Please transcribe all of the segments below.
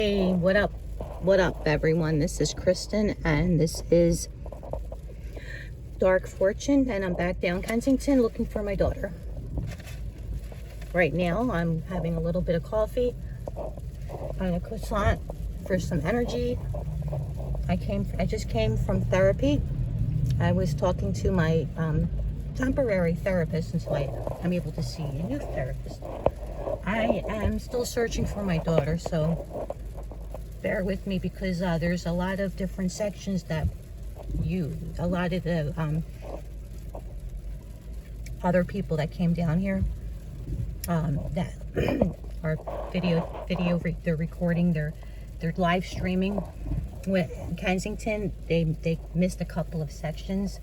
Hey, what up everyone? This is Kristin and this is Dark Fortune, and I'm back down Kensington looking for my daughter. Right now I'm having a little bit of coffee and a croissant for some energy. I just came from therapy. I was talking to my temporary therapist until I'm able to see a new therapist. I am still searching for my daughter, so bear with me because there's a lot of different sections that a lot of the other people that came down here that are they're recording, they're live streaming with Kensington. They missed a couple of sections,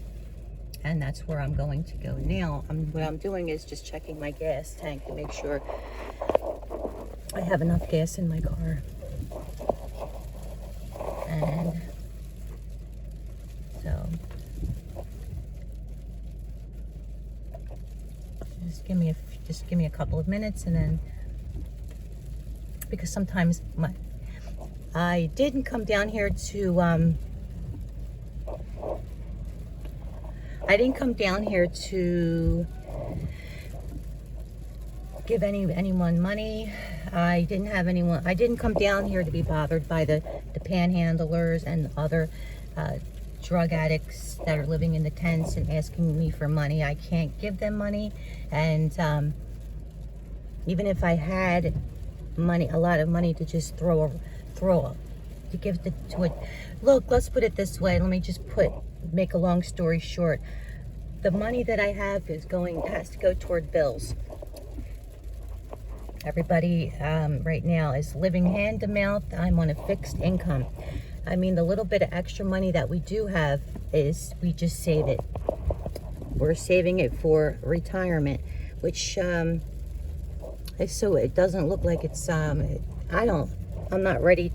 and that's where I'm going to go now. What I'm doing is just checking my gas tank to make sure I have enough gas in my car. And so just give me a couple of minutes, and then because sometimes I didn't come down here to give anyone money. I didn't come down here to be bothered by the panhandlers and other drug addicts that are living in the tents and asking me for money. I can't give them money, and even if I had money, a lot of money to just to give to it. Look, let's put it this way. Let me just make a long story short. The money that I have has to go toward bills. Everybody right now is living hand to mouth. I'm on a fixed income. I mean, the little bit of extra money that we do have we just save it. We're saving it for retirement, which so it doesn't look like it's I'm not ready.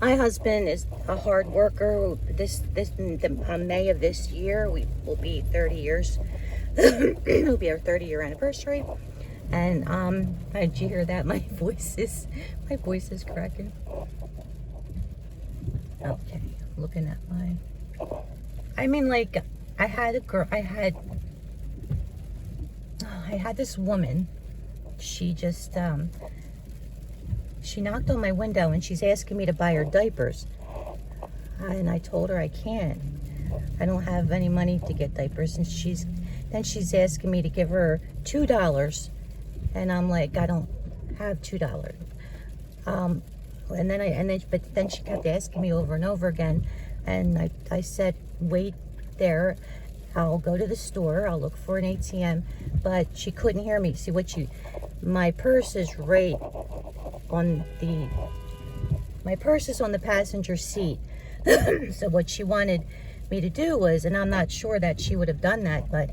My husband is a hard worker. May of this year we will be 30 years. It'll be our 30-year anniversary. And did you hear that? My voice is cracking. Okay, looking at I had this woman. She just she knocked on my window and she's asking me to buy her diapers, and I told her I can't. I don't have any money to get diapers, and she's asking me to give her $2. And I'm like, I don't have $2. But then she kept asking me over and over again. And I said, wait there. I'll go to the store. I'll look for an ATM. But she couldn't hear me. See, my purse is on the passenger seat. So what she wanted me to do was, and I'm not sure that she would have done that, but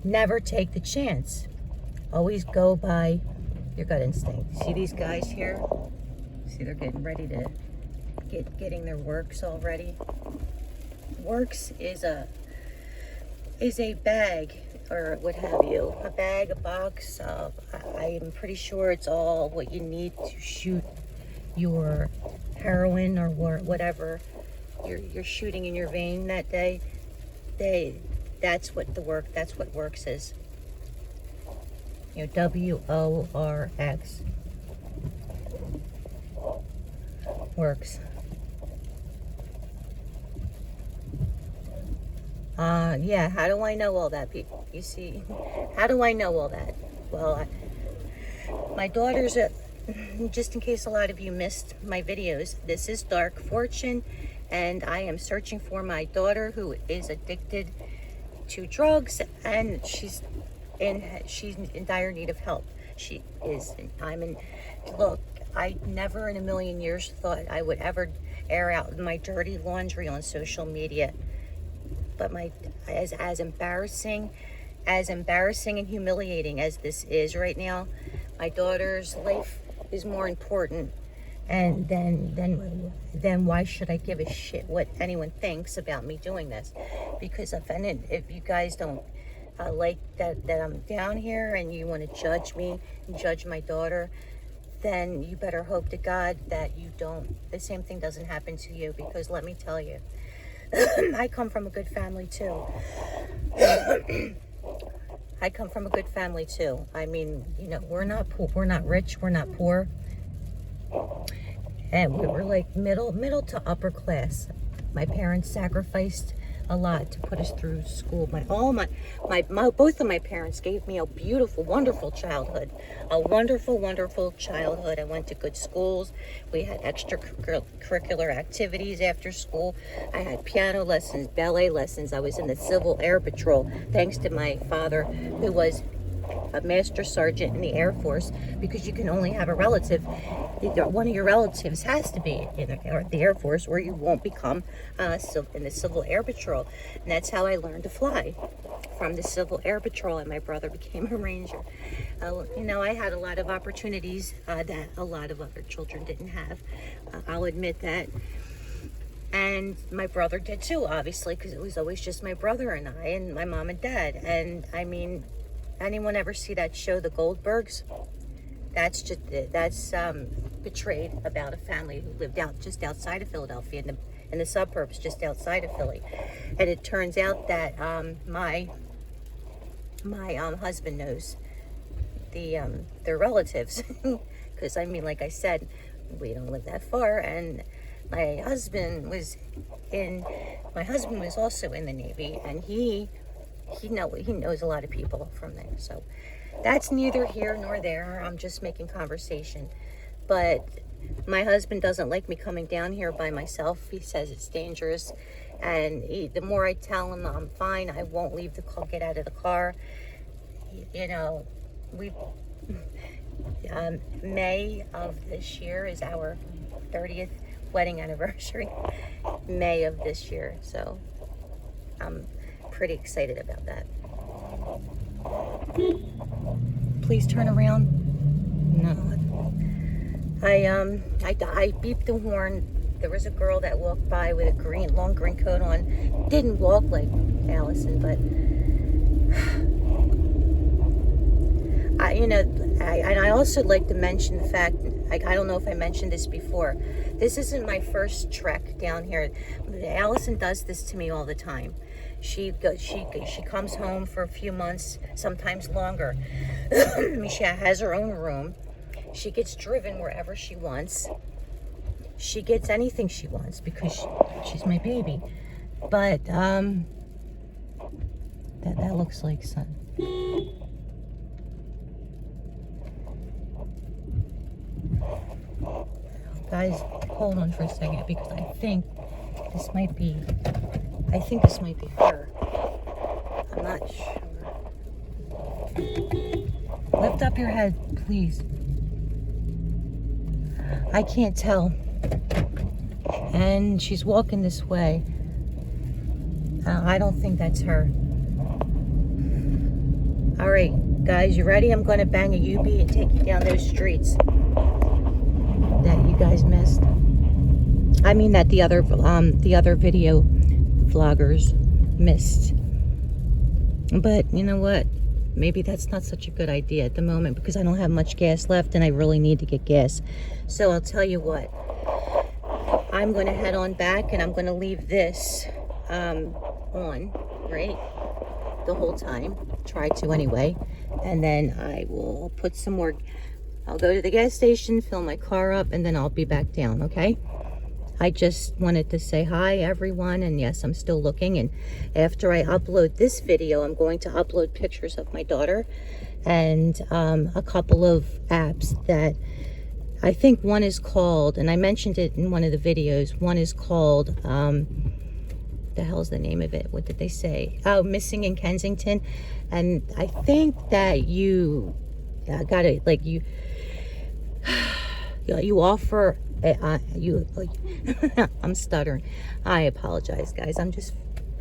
never take the chance. Always go by your gut instinct. See these guys here? See, they're getting ready to getting their works all ready. Works is a bag, or what have you. A bag, a box. I'm pretty sure it's all what you need to shoot your heroin or whatever you're shooting in your vein that day. That's what works is. You know, WORX works. Yeah, how do I know all that, people? You see, how do I know all that? Well, my daughter's just in case a lot of you missed my videos, this is Dark Fortune, and I am searching for my daughter who is addicted to drugs, and she's in dire need of help. Look, I never in a million years thought I would ever air out my dirty laundry on social media. But as embarrassing and humiliating as this is right now, my daughter's life is more important. And then why should I give a shit what anyone thinks about me doing this? Because if you guys don't like that I'm down here and you want to judge me and judge my daughter, then you better hope to God that the same thing doesn't happen to you, because let me tell you, I come from a good family too. I come from a good family too. I mean, we're not poor, we're not rich, we're not poor. And we were like middle to upper class. My parents sacrificed a lot to put us through school. Both of my parents gave me a beautiful, wonderful childhood. A wonderful, wonderful childhood. I went to good schools. We had extracurricular activities after school. I had piano lessons, ballet lessons. I was in the Civil Air Patrol, thanks to my father, who was a master sergeant in the Air Force, because you can only have a relative. One of your relatives has to be in the Air Force, or you won't become in the Civil Air Patrol. And that's how I learned to fly, from the Civil Air Patrol, and my brother became a Ranger. I had a lot of opportunities that a lot of other children didn't have. I'll admit that. And my brother did too, obviously, because it was always just my brother and I and my mom and dad. And I mean, anyone ever see that show, The Goldbergs? That's portrayed about a family who lived just outside of Philadelphia, in the suburbs just outside of Philly. And it turns out that my husband knows their relatives, because I mean, like I said, we don't live that far. And my husband was also in the Navy, and he knows a lot of people from there. So that's neither here nor there. I'm just making conversation. But my husband doesn't like me coming down here by myself. He says it's dangerous. And the more I tell him I'm fine, I won't leave the car, get out of the car. May of this year is our 30th wedding anniversary. May of this year. So I'm pretty excited about that. Please turn around. No. I beeped the horn. There was a girl that walked by with a long green coat on. Didn't walk like Allison, but I also like to mention the fact, I don't know if I mentioned this before. This isn't my first trek down here. Allison does this to me all the time. She comes home for a few months, sometimes longer. She has her own room. She gets driven wherever she wants. She gets anything she wants because she's my baby. But that looks like sun. Guys, hold on for a second, because I think this might be her. I'm not sure. Lift up your head, please. I can't tell. And she's walking this way. I don't think that's her. All right, guys, you ready? I'm going to bang a U-B and take you down those streets that you guys missed. I mean that the other video vloggers missed. But you know what? Maybe that's not such a good idea at the moment, because I don't have much gas left and I really need to get gas. So I'll tell you what. I'm going to head on back, and I'm going to leave this on, right? The whole time. Try to anyway. And then I will put some more. I'll go to the gas station, fill my car up, and then I'll be back down, okay? I just wanted to say hi, everyone, and yes, I'm still looking. And after I upload this video, I'm going to upload pictures of my daughter and a couple of apps that I think one is called, and I mentioned it in one of the videos, one is called, the hell's the name of it? What did they say? Oh, Missing in Kensington. And I think that you got it, like you offer, I'm stuttering. I apologize, guys. I'm just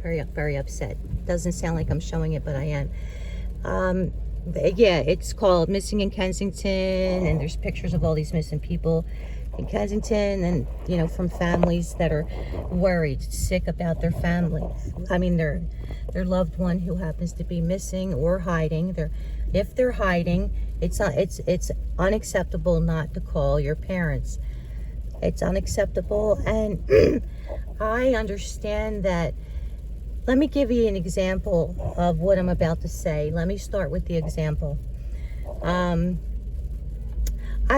very, very upset. Doesn't sound like I'm showing it, but I am. Yeah, it's called Missing in Kensington, and there's pictures of all these missing people in Kensington, and from families that are worried, sick about their family. I mean, their loved one who happens to be missing or hiding. If they're hiding, it's unacceptable not to call your parents. It's unacceptable, and I understand that. Let me give you an example of what I'm about to say. Let me start with the example. I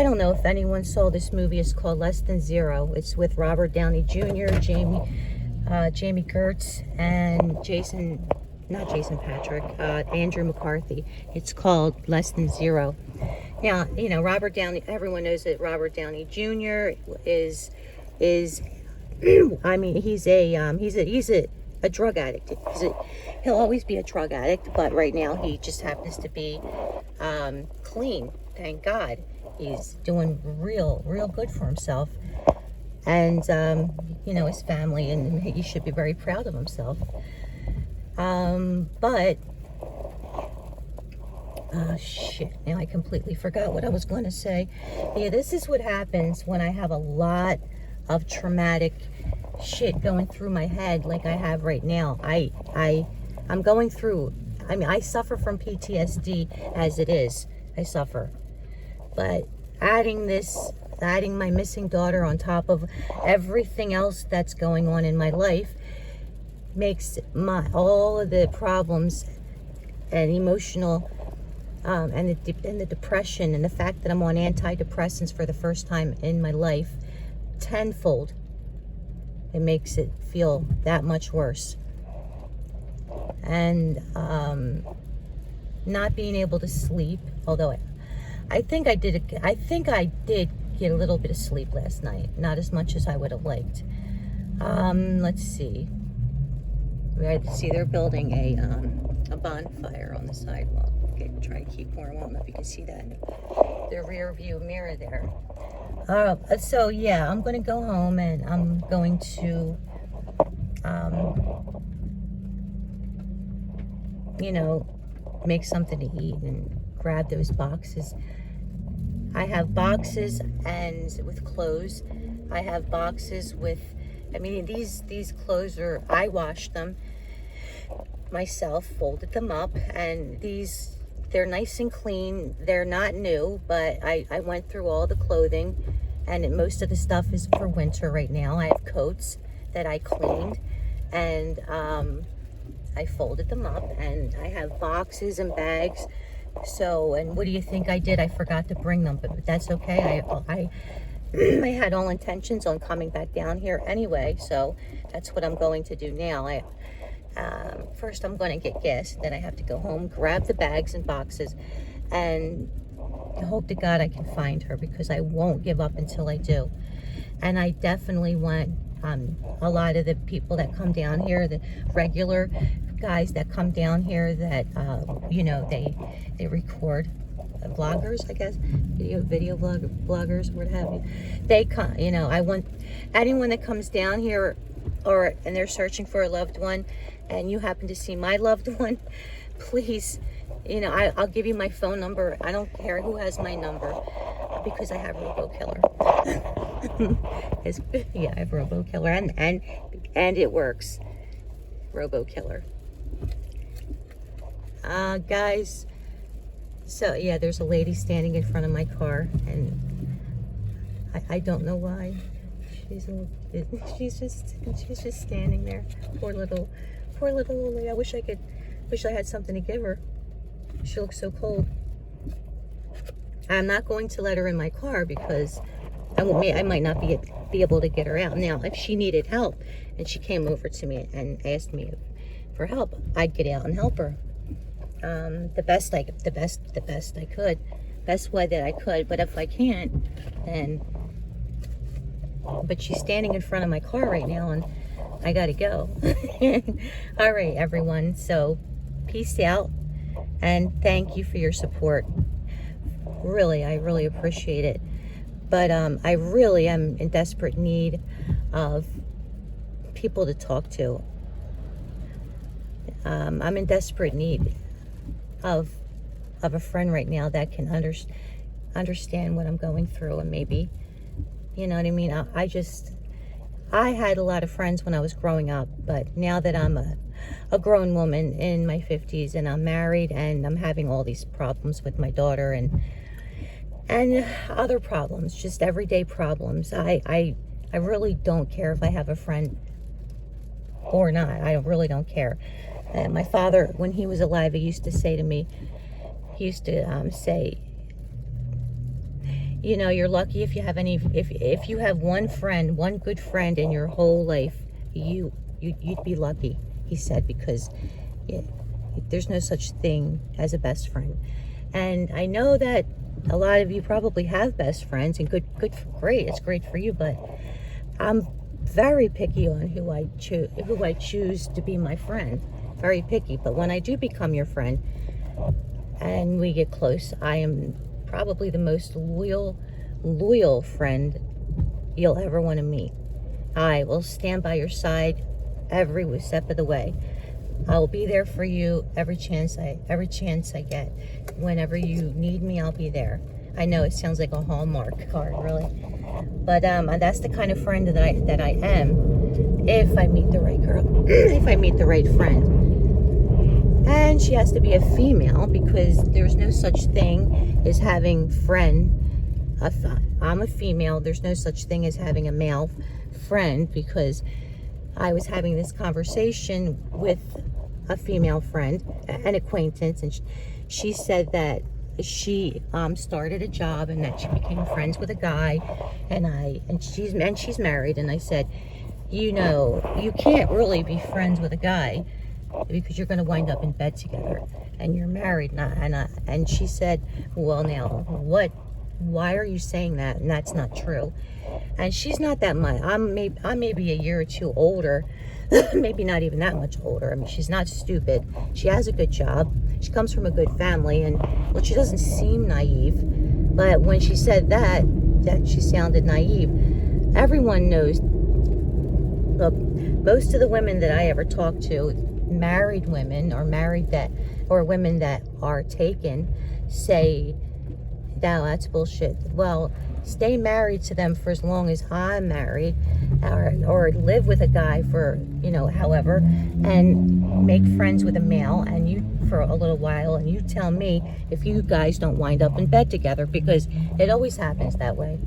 don't know if anyone saw this movie. It's called Less Than Zero. It's with Robert Downey Jr., Jamie Gertz, and Andrew McCarthy. It's called Less Than Zero. Now, you know, Robert Downey, everyone knows that Robert Downey Jr. is I mean, he's a drug addict. He'll always be a drug addict, but right now he just happens to be clean. Thank God. He's doing real good for himself, and you know, his family, and he should be very proud of himself. But shit, now I completely forgot what I was going to say. Yeah, this is what happens when I have a lot of traumatic shit going through my head like I have right now. I'm going through, I mean, I suffer from PTSD as it is. I suffer. But adding my missing daughter on top of everything else that's going on in my life makes all of the problems and emotional and the depression and the fact that I'm on antidepressants for the first time in my life tenfold. It makes it feel that much worse. And not being able to sleep, although I think I did get a little bit of sleep last night. Not as much as I would have liked. Let's see. They're building a bonfire on the sidewalk. Okay, trying to keep warm. I don't know if you can see that in the rear view mirror there. So yeah, I'm going to go home and I'm going to, you know, make something to eat and grab those boxes. I have boxes and with clothes. I have boxes with, I mean, these clothes I washed them myself, folded them up, and they're nice and clean. They're not new, but I went through all the clothing, and most of the stuff is for winter right now. I have coats that I cleaned, and I folded them up, and I have boxes and bags. So, and what do you think I did? I forgot to bring them, but that's okay. I had all intentions on coming back down here anyway, so that's what I'm going to do now. First I'm going to get gas, then I have to go home, grab the bags and boxes, and hope to God I can find her, because I won't give up until I do. And I definitely want a lot of the people that come down here, the regular guys that come down here that you know, they record, vloggers, I guess, video bloggers, what have you. They come, you know, I want anyone that comes down here and they're searching for a loved one, and you happen to see my loved one, please, you know, I'll give you my phone number. I don't care who has my number, because I have RoboKiller. Yeah, I have RoboKiller, and it works. RoboKiller. Guys, so yeah, there's a lady standing in front of my car, and I don't know why. She's just standing there. Poor little lady. I wish I had something to give her. She looks so cold. I'm not going to let her in my car, because I might not be able to get her out. Now, if she needed help and she came over to me and asked me for help, I'd get out and help her. The best way that I could. But if I can't, then. But she's standing in front of my car right now, and I gotta go. All right, everyone. So, peace out, and thank you for your support. Really, I really appreciate it. But I really am in desperate need of people to talk to. I'm in desperate need of a friend right now that can understand what I'm going through, and maybe, you know what I mean? I had a lot of friends when I was growing up, but now that I'm a grown woman in my 50s, and I'm married, and I'm having all these problems with my daughter and other problems, just everyday problems. I really don't care if I have a friend or not. I really don't care. And my father, when he was alive, he used to say to me, he used to say, you know, you're lucky if you have any, if you have one friend, one good friend in your whole life, you'd be lucky, he said, because there's no such thing as a best friend. And I know that a lot of you probably have best friends, and great, it's great for you, but I'm very picky on who I choose to be my friend. Very picky. But when I do become your friend and we get close, I am probably the most loyal friend you'll ever want to meet. I will stand by your side every step of the way. I will be there for you every chance I get. Whenever you need me, I'll be there. I know it sounds like a Hallmark card, really, but that's the kind of friend that I am. If I meet the right girl, if I meet the right friend, and she has to be a female, because there's no such thing as having I'm a female. There's no such thing as having a male friend, because I was having this conversation with a female friend, an acquaintance, and she said that she started a job and that she became friends with a guy, and she's married, and I said, you know, you can't really be friends with a guy because you're going to wind up in bed together, and you're married. And she said, well, now why are you saying that? And that's not true. And she's not that much. I'm maybe a year or two older, maybe not even that much older. I mean, she's not stupid. She has a good job. She comes from a good family, and well, she doesn't seem naive. But when she said that she sounded naive. Everyone knows. Look, most of the women that I ever talk to, married women or women that are taken, say, no, that's bullshit. Well, stay married to them for as long as I'm married, or live with a guy for, you know, however, and make friends with a male and you for a little while, and you tell me if you guys don't wind up in bed together, because it always happens that way.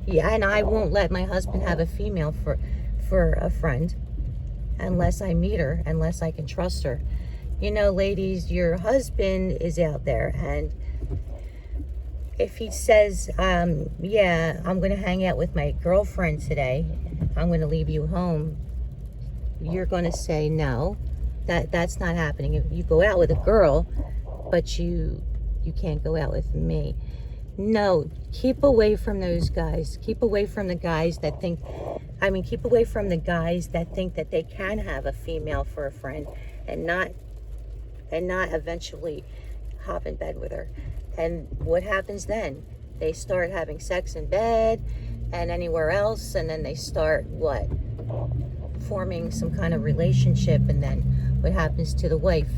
Yeah, and I won't let my husband have a female for a friend unless I meet her, unless I can trust her. You know, ladies, your husband is out there, and if he says, yeah, I'm going to hang out with my girlfriend today, I'm going to leave you home, you're going to say, no, that's not happening. If you go out with a girl, but you can't go out with me. No, keep away from those guys. Keep away from the guys that think, keep away from the guys that think that they can have a female for a friend and not eventually hop in bed with her. And what happens then? They start having sex in bed and anywhere else, and then they start forming some kind of relationship, and then what happens to the wife?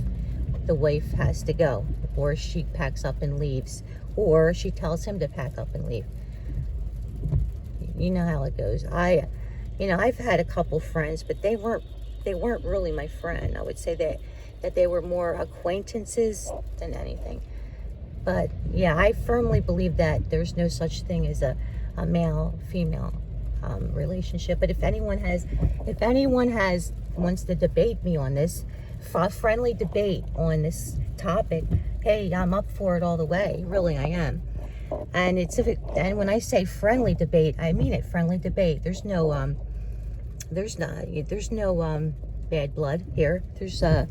The wife has to go, or she packs up and leaves, or she tells him to pack up and leave. You know how it goes. I've had a couple friends, but they weren't really my friend. I would say that they were more acquaintances than anything. But yeah, I firmly believe that there's no such thing as a male-female relationship. But if anyone wants to debate me on this, a friendly debate on this topic, hey, I'm up for it all the way. Really, I am. And when I say friendly debate, I mean it. Friendly debate. There's no bad blood here. There's all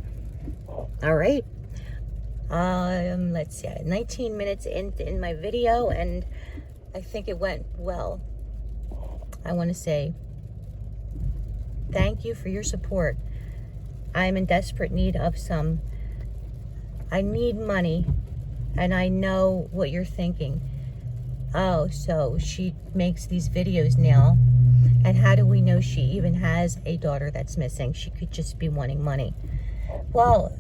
right. Let's see, 19 minutes in my video, and I think it went well. I want to say thank you for your support. I'm in desperate need of I need money, and I know what you're thinking. Oh, so she makes these videos now, and how do we know she even has a daughter that's missing? She could just be wanting money. Well,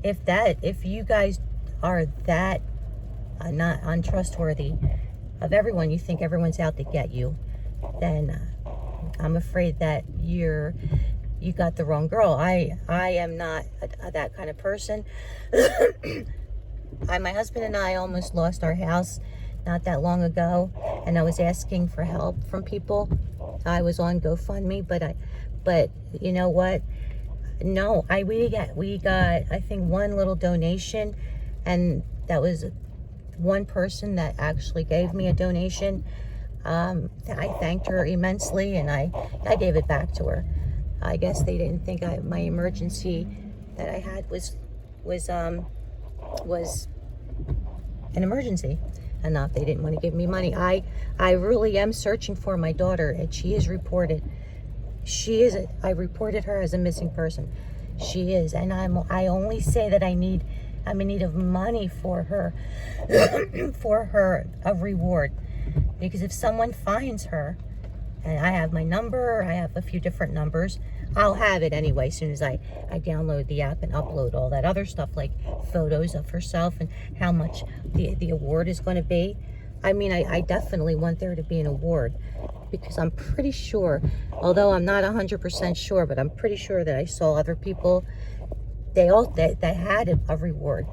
if you guys are that not untrustworthy of everyone, you think everyone's out to get you, then I'm afraid that you're you got the wrong girl. I am not that kind of person. My husband and I almost lost our house not that long ago, and I was asking for help from people. I was on GoFundMe, but you know what? No, we got I think one little donation, and that was one person that actually gave me a donation. I thanked her immensely, and I gave it back to her. I guess they didn't think my emergency that I had was an emergency enough. They didn't want to give me money. I really am searching for my daughter, and she is reported. I reported her as a missing person. She is, and I only say that I'm in need of money for her, for her, a reward. Because if someone finds her, and I have my number, I have a few different numbers, I'll have it anyway as soon as I download the app and upload all that other stuff, like photos of herself and how much the award is going to be. I mean, I definitely want there to be an award, because I'm pretty sure, although I'm not 100% sure, but I'm pretty sure that I saw other people, they had a reward,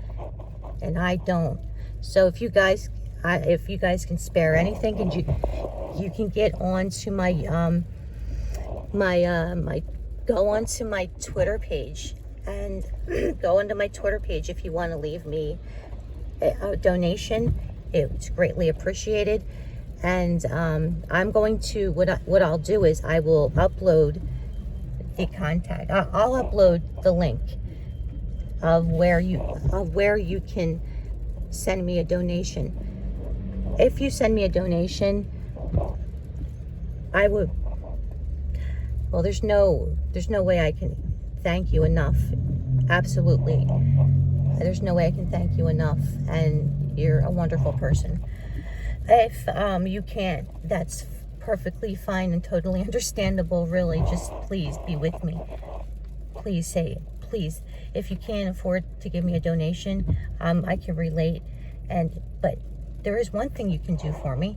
and I don't. So if you guys can spare anything, and you can get onto my go onto my Twitter page, and go onto my Twitter page if you want to leave me a donation. It's greatly appreciated. And I'm going to, what I'll do is I will upload the contact. I'll upload the link of where you can send me a donation. If you send me a donation, I would, well, there's no way I can thank you enough. Absolutely. There's no way I can thank you enough, and you're a wonderful person. If you can't, that's perfectly fine and totally understandable, really. Just please be with me. Please say it. Please. If you can't afford to give me a donation, I can relate. But there is one thing you can do for me.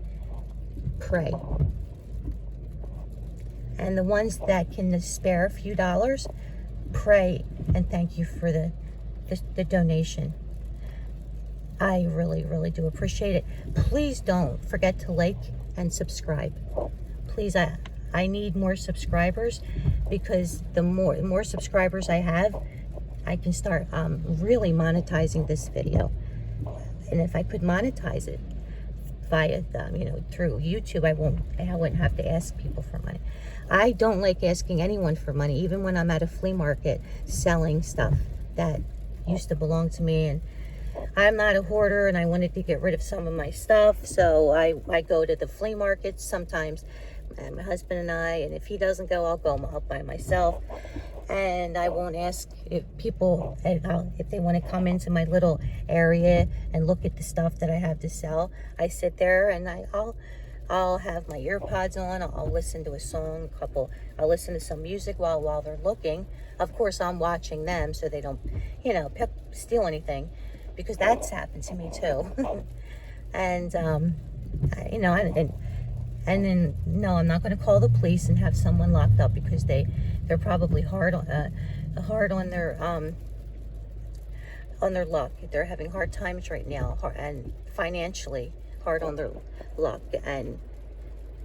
Pray. And the ones that can spare a few dollars, pray and thank you for the donation. I really, really do appreciate it. Please don't forget to like and subscribe. Please, I need more subscribers, because the more subscribers I have, I can start really monetizing this video. And if I could monetize it via through YouTube, I wouldn't have to ask people for money. I don't like asking anyone for money, even when I'm at a flea market selling stuff that used to belong to me. And I'm not a hoarder, and I wanted to get rid of some of my stuff, so I go to the flea markets sometimes, and my husband and I, and if he doesn't go, I'll go by myself. And I won't ask if they want to come into my little area and look at the stuff that I have to sell. I sit there and I'll have my earpods on. I'll listen to a song, I'll listen to some music while they're looking. Of course, I'm watching them so they don't, steal anything, because that's happened to me too. And and then no, I'm not going to call the police and have someone locked up, because they're probably hard on their luck. They're having hard times right now, and financially hard on their luck. And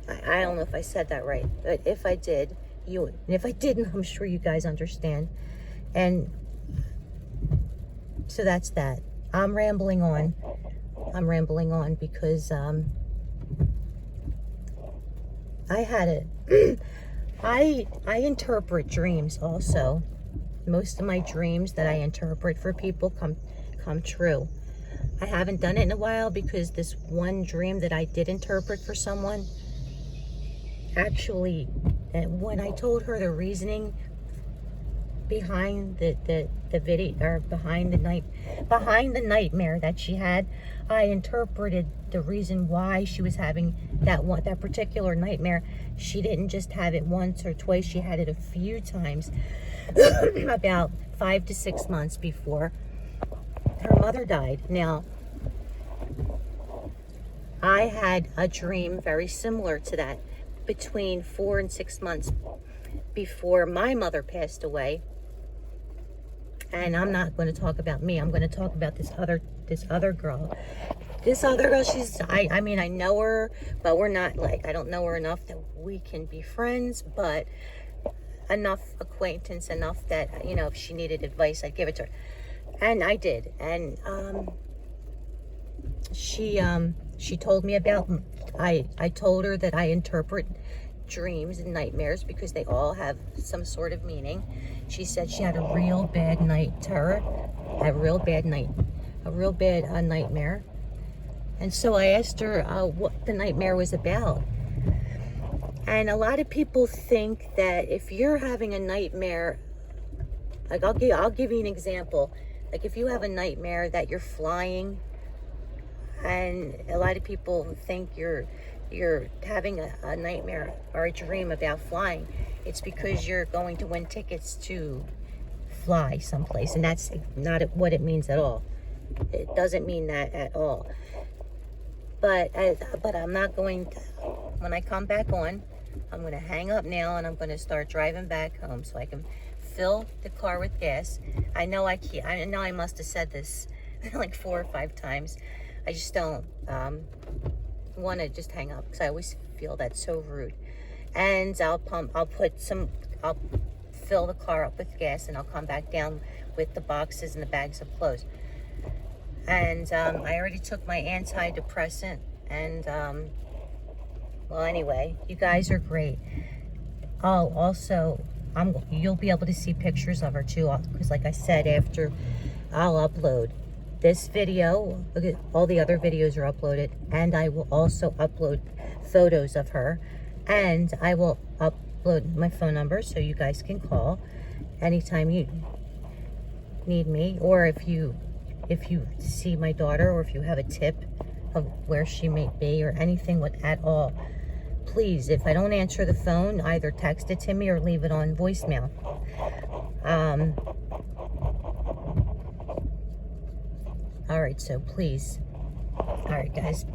I don't know if I said that right, but if I did, and if I didn't, I'm sure you guys understand. And so that's that. I'm rambling on because I interpret dreams also. Most of my dreams that I interpret for people come true. I haven't done it in a while, because this one dream that I did interpret for someone, actually, when I told her the reasoning behind the video, or behind the nightmare that she had, I interpreted the reason why she was having that particular nightmare. She didn't just have it once or twice, she had it a few times, about 5 to 6 months before her mother died. Now, I had a dream very similar to that, between 4 and 6 months before my mother passed away. And I'm not going to talk about me. I'm going to talk about this other girl. This other girl, I mean, I know her, but we're not like, I don't know her enough that we can be friends, but enough acquaintance, enough that, you know, if she needed advice, I'd give it to her. And I did. And she told me about, I told her that I interpret dreams and nightmares because they all have some sort of meaning. She said she had a real bad night terror, a real bad nightmare. And so I asked her what the nightmare was about. And a lot of people think that if you're having a nightmare, like I'll give you an example. Like if you have a nightmare that you're flying, and a lot of people think you're having a nightmare or a dream about flying, it's because you're going to win tickets to fly someplace, and that's not what it means at all. It doesn't mean that at all. But I'm not going to, when I come back on, I'm going to hang up now and I'm going to start driving back home so I can fill the car with gas. I know I must have said this like 4 or 5 times. I just don't want to just hang up because I always feel that's so rude. And I'll fill the car up with gas and I'll come back down with the boxes and the bags of clothes. And I already took my antidepressant, and well, anyway, you guys are great. You'll be able to see pictures of her too, because like I said, after I'll upload this video, all the other videos are uploaded, and I will also upload photos of her, and I will upload my phone number so you guys can call anytime you need me, or if you see my daughter, or if you have a tip of where she may be or anything at all, please, if I don't answer the phone, either text it to me or leave it on voicemail. All right, so please. All right, guys.